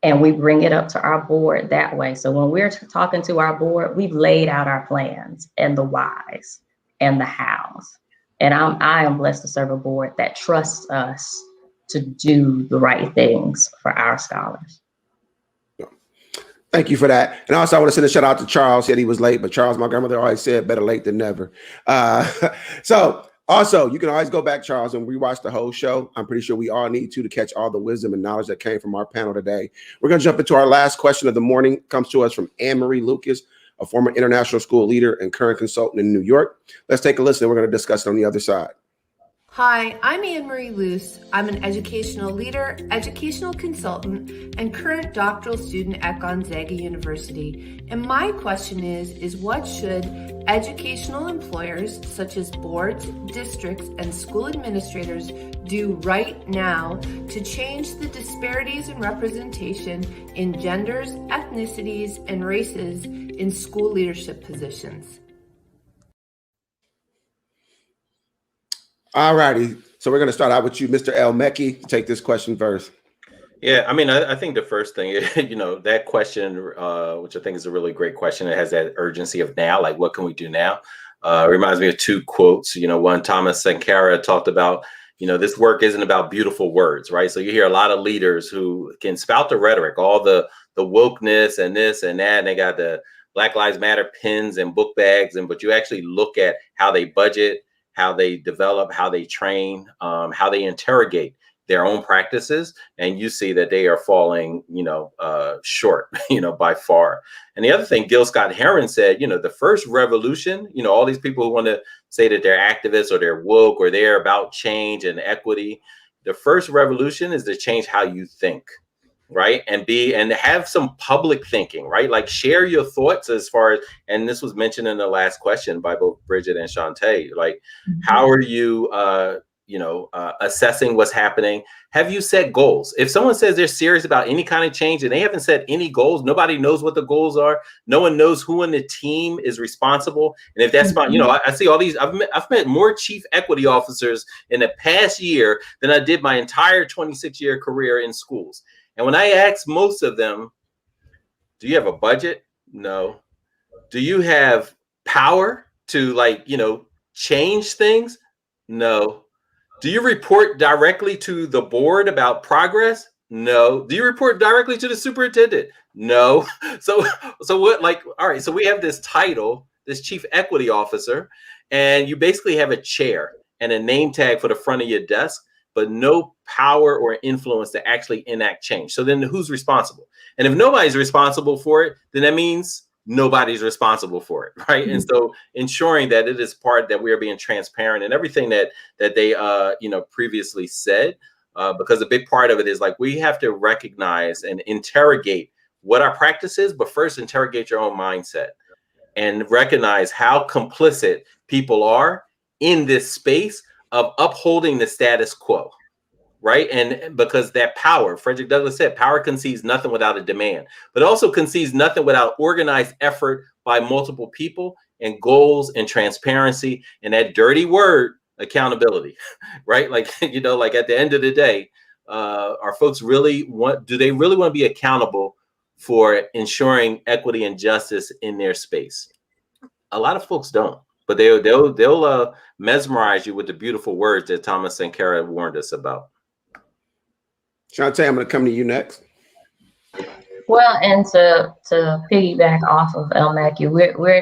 And we bring it up to our board that way. So when we're talking to our board, we've laid out our plans and the whys and the hows. And I am blessed to serve a board that trusts us to do the right things for our scholars. Thank you for that. And also I want to send a shout out to Charles. He said he was late, but Charles, my grandmother always said better late than never. So also, you can always go back, Charles, and rewatch the whole show. I'm pretty sure we all need to catch all the wisdom and knowledge that came from our panel today. We're going to jump into our last question of the morning. It comes to us from Anne-Marie Lucas, a former international school leader and current consultant in New York. Let's take a listen. We're going to discuss it on the other side. Hi, I'm Anne-Marie Luce. I'm an educational leader, educational consultant, and current doctoral student at Gonzaga University. And my question is what should educational employers such as boards, districts, and school administrators do right now to change the disparities in representation in genders, ethnicities, and races in school leadership positions? All righty. So we're going to start out with you, Mr. El-Mekki. Take this question first. Yeah, I mean, I think the first thing, that question, which I think is a really great question, it has that urgency of now, like what can we do now? Reminds me of two quotes. One, Thomas Sankara talked about, this work isn't about beautiful words, right? So you hear a lot of leaders who can spout the rhetoric, all the wokeness and this and that, and they got the Black Lives Matter pins and book bags, but you actually look at how they budget, how they develop, how they train, how they interrogate their own practices, and you see that they are falling, short, by far. And the other thing, Gil Scott Heron said, the first revolution, all these people who want to say that they're activists or they're woke or they're about change and equity, the first revolution is to change how you think, right? And have some public thinking, right? Like share your thoughts as far as, and this was mentioned in the last question by both Bridget and Chaunté, like, how are you, assessing what's happening? Have you set goals? If someone says they're serious about any kind of change and they haven't set any goals, nobody knows what the goals are. No one knows who in the team is responsible. And if that's fine, I see all these, I've met more chief equity officers in the past year than I did my entire 26-year career in schools. And when I ask most of them, do you have a budget? No. Do you have power to change things? No. Do you report directly to the board about progress? No. Do you report directly to the superintendent? No. So what, all right, so we have this title, this chief equity officer, and you basically have a chair and a name tag for the front of your desk, but no power or influence to actually enact change. So then who's responsible? And if nobody's responsible for it, then that means nobody's responsible for it, right? And so ensuring that it is part that we are being transparent and everything that they previously said, because a big part of it is we have to recognize and interrogate what our practice is, but first interrogate your own mindset and recognize how complicit people are in this space of upholding the status quo. Right. And because that power, Frederick Douglass said, power concedes nothing without a demand, but also concedes nothing without organized effort by multiple people and goals and transparency and that dirty word, accountability. Right. At the end of the day, are folks do they really want to be accountable for ensuring equity and justice in their space? A lot of folks don't, but they'll mesmerize you with the beautiful words that Thomas Sankara warned us about. Chaunté, I'm going to come to you next. Well, and to piggyback off of El-Mekki,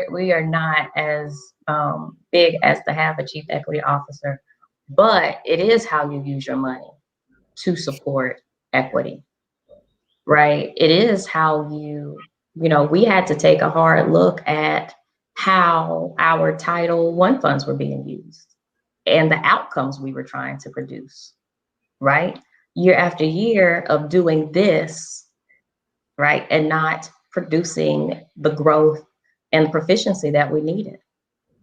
we are not as big as to have a chief equity officer, but it is how you use your money to support equity, right? It is how we had to take a hard look at how our Title I funds were being used and the outcomes we were trying to produce, right? Year after year of doing this, right, and not producing the growth and proficiency that we needed,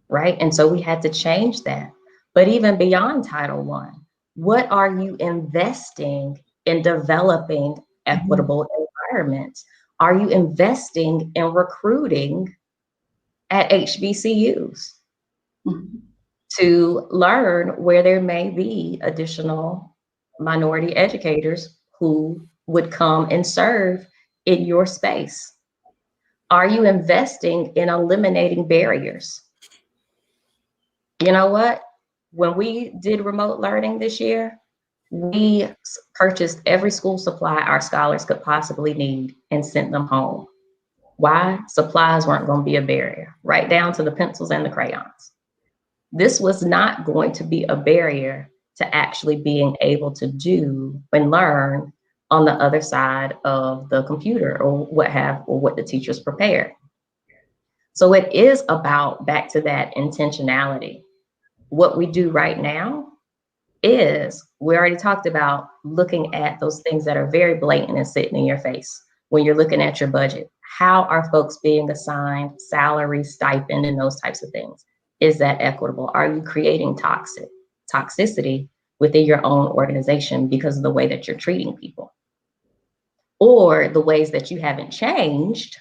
right? And so we had to change that. But even beyond Title I, what are you investing in developing equitable environments? Are you investing in recruiting at HBCUs to learn where there may be additional minority educators who would come and serve in your space? Are you investing in eliminating barriers? You know what? When we did remote learning this year, we purchased every school supply our scholars could possibly need and sent them home. Why? Supplies weren't going to be a barrier, right down to the pencils and the crayons. This was not going to be a barrier to actually being able to do and learn on the other side of the computer or what the teachers prepared. So it is about, back to that intentionality. What we do right now is, we already talked about looking at those things that are very blatant and sitting in your face. When you're looking at your budget, how are folks being assigned salary, stipend, and those types of things? Is that equitable? Are you creating toxicity within your own organization because of the way that you're treating people? Or the ways that you haven't changed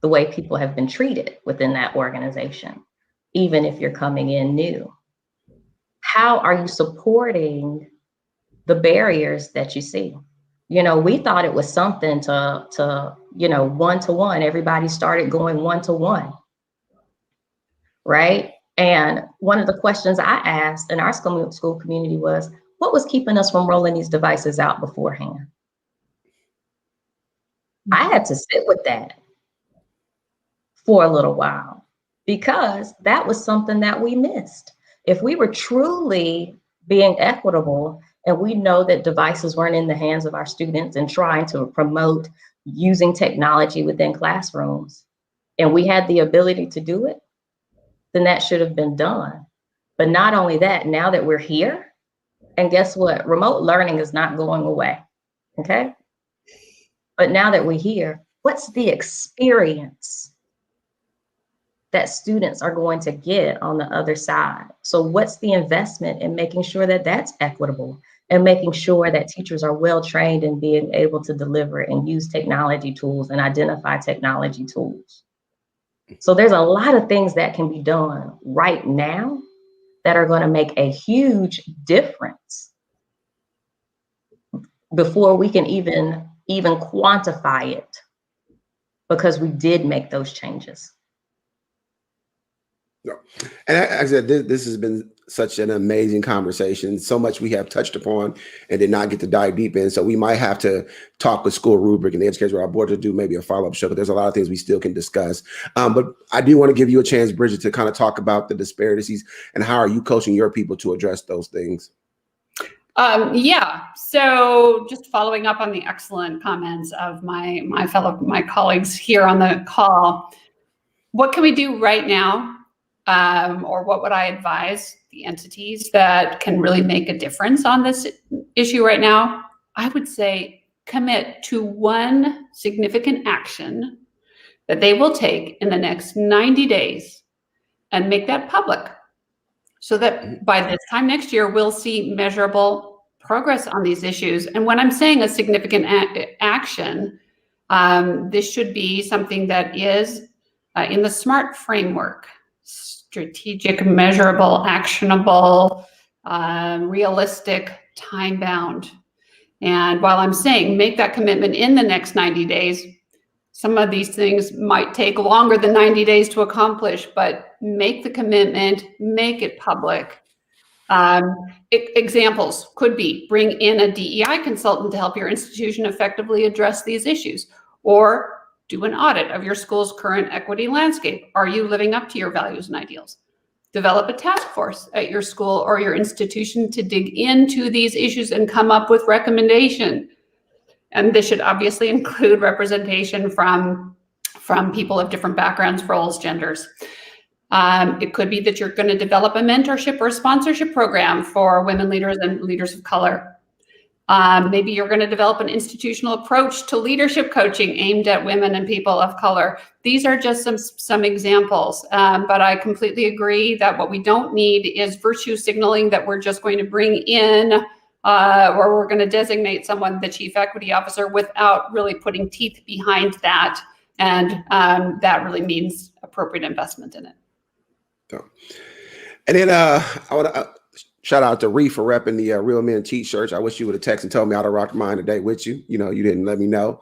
the way people have been treated within that organization, even if you're coming in new? How are you supporting the barriers that you see? We thought it was something to one-to-one. Everybody started going one-to-one, right? And one of the questions I asked in our school community was, what was keeping us from rolling these devices out beforehand? I had to sit with that for a little while because that was something that we missed. If we were truly being equitable and we know that devices weren't in the hands of our students and trying to promote using technology within classrooms, and we had the ability to do it, then that should have been done. But not only that, now that we're here, and guess what? Remote learning is not going away, okay? But now that we're here, what's the experience that students are going to get on the other side? So what's the investment in making sure that that's equitable and making sure that teachers are well trained in being able to deliver and use technology tools and identify technology tools? So there's a lot of things that can be done right now that are going to make a huge difference before we can even quantify it, because we did make those changes. No. And I said, this has been such an amazing conversation. So much we have touched upon and did not get to dive deep in. So we might have to talk with school rubric and the education with our board to do maybe a follow-up show, but there's a lot of things we still can discuss. But I do want to give you a chance, Bridget, to kind of talk about the disparities and how are you coaching your people to address those things? Yeah, so just following up on the excellent comments of my colleagues here on the call, what can we do right now? Or what would I advise the entities that can really make a difference on this issue right now? I would say commit to one significant action that they will take in the next 90 days and make that public, so that by this time next year, we'll see measurable progress on these issues. And when I'm saying a significant action, this should be something that is in the SMART framework: strategic, measurable, actionable, realistic, time-bound. And while I'm saying make that commitment in the next 90 days, some of these things might take longer than 90 days to accomplish, but make the commitment, make it public. Examples could be bring in a DEI consultant to help your institution effectively address these issues, or do an audit of your school's current equity landscape. Are you living up to your values and ideals? Develop a task force at your school or your institution to dig into these issues and come up with recommendation. And this should obviously include representation from people of different backgrounds, roles, genders. It could be that you're going to develop a mentorship or a sponsorship program for women leaders and leaders of color. Maybe you're going to develop an institutional approach to leadership coaching aimed at women and people of color. These are just some examples, but I completely agree that what we don't need is virtue signaling that we're just going to bring in or we're going to designate someone the chief equity officer without really putting teeth behind that. And that really means appropriate investment in it. So, and then I want to shout out to Reef for repping the Real Men Teach Church. I wish you would have texted and told me how to rock mine today with you. You didn't let me know.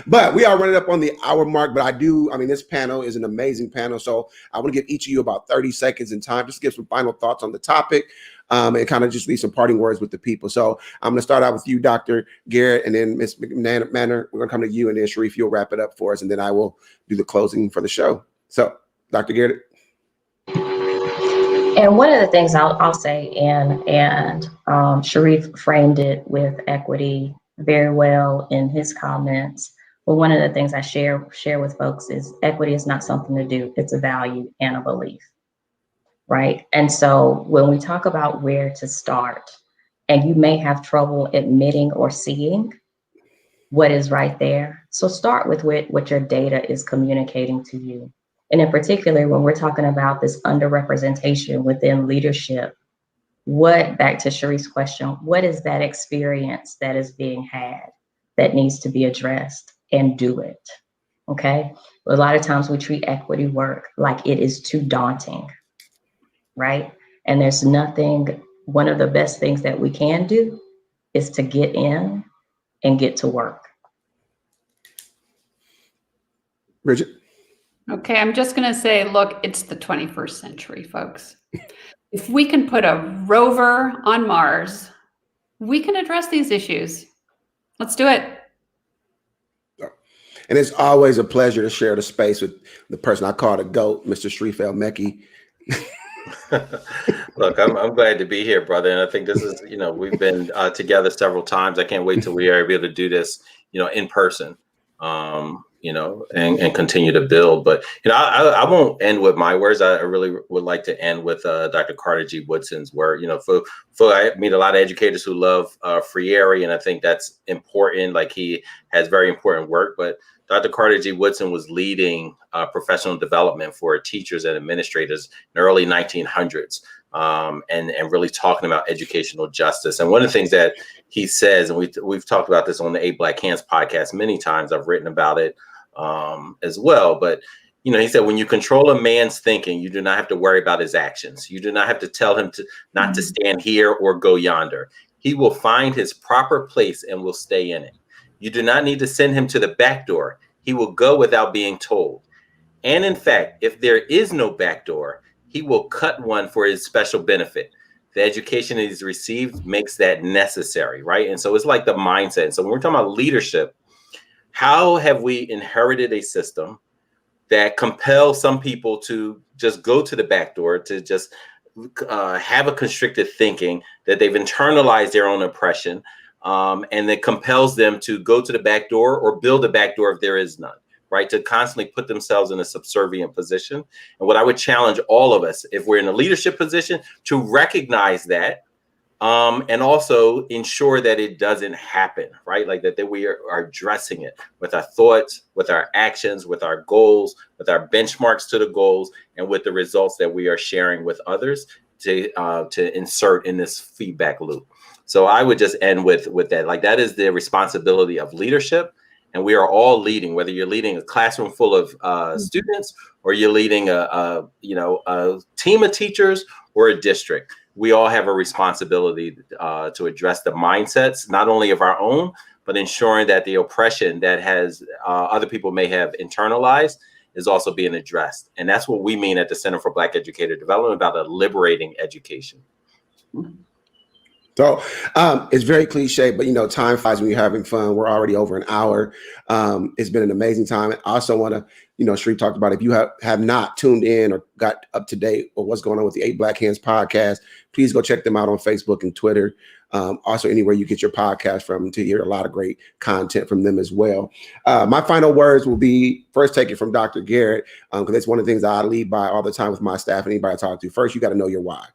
But we are running up on the hour mark. But this panel is an amazing panel. So I want to give each of you about 30 seconds in time, just to give some final thoughts on the topic and kind of just leave some parting words with the people. So I'm going to start out with you, Dr. Garrett, and then Ms. McNamer. We're going to come to you, and then Sharif, you'll wrap it up for us, and then I will do the closing for the show. So, Dr. Garrett. And one of the things I'll say, and Sharif framed it with equity very well in his comments. But one of the things I share with folks is equity is not something to do; it's a value and a belief, right? And so when we talk about where to start, and you may have trouble admitting or seeing what is right there, so start with what your data is communicating to you. And in particular, when we're talking about this underrepresentation within leadership, back to Sharif's question, what is that experience that is being had that needs to be addressed, and do it, okay? A lot of times we treat equity work like it is too daunting, right? And there's nothing, one of the best things that we can do is to get in and get to work. Bridget? Okay, I'm just going to say, look, it's the 21st century, folks. If we can put a rover on Mars, we can address these issues. Let's do it. And it's always a pleasure to share the space with the person I call the GOAT, Mr. Sharif El-Mekki. Look, I'm glad to be here, brother. And I think this is, we've been together several times. I can't wait till we are able to do this, in person, and continue to build. But, I won't end with my words. I really would like to end with Dr. Carter G. Woodson's word. I meet a lot of educators who love Freire, and I think that's important. Like, he has very important work, but Dr. Carter G. Woodson was leading professional development for teachers and administrators in the early 1900s, and really talking about educational justice. And one of the things that he says, and we've talked about this on the 8 Black Hands podcast many times, I've written about it as well. But, he said, when you control a man's thinking, you do not have to worry about his actions. You do not have to tell him to not to stand here or go yonder. He will find his proper place and will stay in it. You do not need to send him to the back door. He will go without being told. And in fact, if there is no back door, he will cut one for his special benefit. The education that he's received makes that necessary, right? And so it's like the mindset. And so when we're talking about leadership, how have we inherited a system that compels some people to just go to the back door, to just have a constricted thinking, that they've internalized their own oppression, and that compels them to go to the back door or build a back door if there is none, right? To constantly put themselves in a subservient position. And what I would challenge all of us, if we're in a leadership position, to recognize that, and also ensure that it doesn't happen, right? Like that we are addressing it with our thoughts, with our actions, with our goals, with our benchmarks to the goals, and with the results that we are sharing with others to insert in this feedback loop. So I would just end with that. Like, that is the responsibility of leadership. And we are all leading, whether you're leading a classroom full of students, or you're leading a team of teachers or a district. We all have a responsibility to address the mindsets, not only of our own, but ensuring that the oppression that has other people may have internalized is also being addressed. And that's what we mean at the Center for Black Educator Development, about a liberating education. So it's very cliche, but time flies when you're having fun. We're already over an hour. It's been an amazing time. I also want to, Sharif talked about, if you have not tuned in or got up to date with what's going on with the 8 Black Hands podcast, please go check them out on Facebook and Twitter. Also anywhere you get your podcast from, to hear a lot of great content from them as well. My final words will be, first, take it from Dr. Garrett, because it's one of the things I lead by all the time with my staff and anybody I talk to. First, you got to know your why.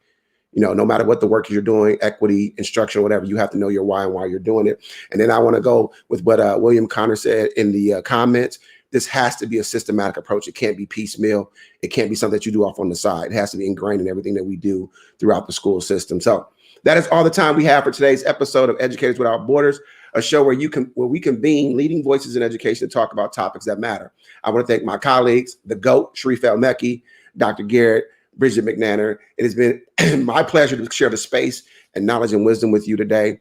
No matter what the work you're doing, equity, instruction, whatever, you have to know your why and why you're doing it. And then I want to go with what William Connor said in the comments. This has to be a systematic approach. It can't be piecemeal. It can't be something that you do off on the side. It has to be ingrained in everything that we do throughout the school system. So that is all the time we have for today's episode of Educators Without Borders, a show where we convene leading voices in education to talk about topics that matter. I want to thank my colleagues, the GOAT, Sharif El-Mekki, Dr. Garrett, Bridget McNamer. It has been my pleasure to share the space and knowledge and wisdom with you today.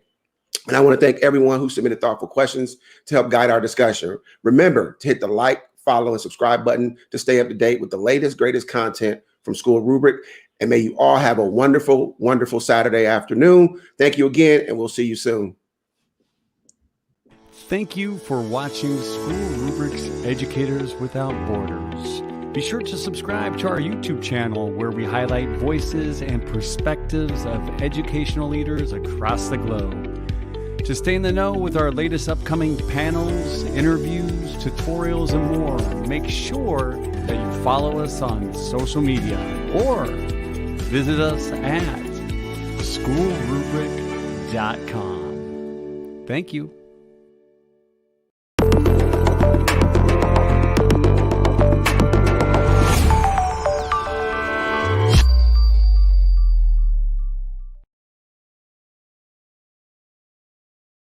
And I want to thank everyone who submitted thoughtful questions to help guide our discussion. Remember to hit the like, follow, and subscribe button to stay up to date with the latest, greatest content from School Rubric. And may you all have a wonderful, wonderful Saturday afternoon. Thank you again, and we'll see you soon. Thank you for watching School Rubric's Educators Without Borders. Be sure to subscribe to our YouTube channel, where we highlight voices and perspectives of educational leaders across the globe. To stay in the know with our latest upcoming panels, interviews, tutorials, and more, make sure that you follow us on social media or visit us at schoolrubric.com. Thank you.